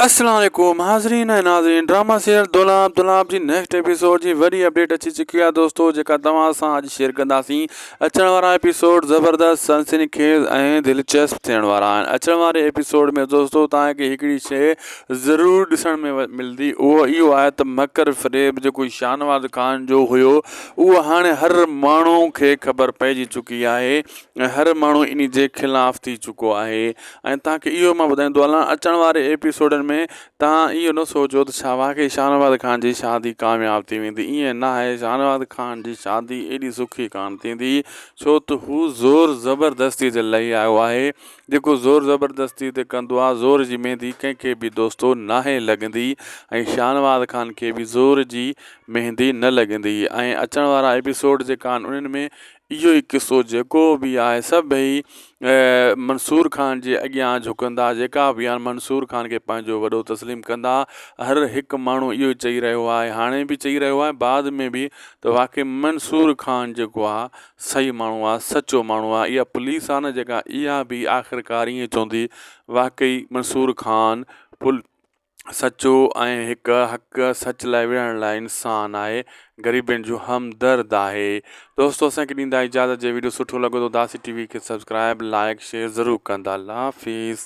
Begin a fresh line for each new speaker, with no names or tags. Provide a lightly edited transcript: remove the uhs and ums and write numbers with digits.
अस्सलाम वालेकुम हाज़रीन ऐं नाज़रीन। ड्रामा सीरियल दुलाब जी नेक्स्ट एपिसोड जी वॾी अपडेट अची चुकी आहे दोस्तों, जेका तव्हां सां अॼु शेयर कंदासीं। अचण वारा एपिसोड ज़बरदस्त, सनसनीखेज़ ऐं दिलचस्प थियण वारा आहिनि। अचण वारे एपिसोड में दोस्तों तव्हांखे हिकिड़ी शइ ज़रूरु ॾिसण में मिलंदी, उहो इहो आहे त मकर फ़रेब जेको शाहनवाज़ ख़ान जो हुयो, उहो हाणे हर माण्हू खे ख़बर पइजी चुकी आहे ऐं हर माण्हू इन जे ख़िलाफ़ थी चुको आहे। ऐं तव्हांखे इहो मां ॿुधाईंदो हलां, अचण वारे एपिसोडनि में तव्हां इहो न सोचो त छा वाक़ई शाहनवाज़ ख़ान जी शादी कामयाबु थी वेंदी। ईअं न आहे, शाहनवाज़ ख़ान जी शादी एॾी सुखी कान थींदी, छो त हू ज़ोर ज़बरदस्ती ते लही आयो आहे। जेको ज़ोर ज़बरदस्ती ते कंदो आहे, ज़ोर जी मेहंदी कंहिंखे बि दोस्तो नाहे लॻंदी ऐं शाहनवाज़ ख़ान खे बि ज़ोर जी मेहंदी न लॻंदी। ऐं अचण वारा एपिसोड जेका आहिनि उन्हनि में इहो ई किसो जेको बि आहे सभई मंसूर ख़ान जे अॻियां झुकंदा, जेका बि आहिनि मंसूर ख़ान खे पंहिंजो वॾो तस्लीम कंदा। हर हिकु माण्हू इहो ई चई रहियो आहे, हाणे बि चई रहियो आहे, बाद में बि, त वाक़ई मंसूर ख़ान जेको आहे सही माण्हू आहे, सचो माण्हू आहे। इहा पुलिस आहे न जेका, इहा बि आख़िरकार ईअं चवंदी वाक़ई मंसूर ख़ान सचो ऐं हिकु हक़ सच लाइ विढ़ण लाइ इंसान आहे, ग़रीबनि जो हमदर्द आहे। दोस्तों असांखे ॾींदा इजाज़त। जे वीडियो सुठो लॻो त दासी टीवी खे सब्सक्राइब, लाइक, शेयर ज़रूरु कंदा। अल्लाह हाफ़िज़।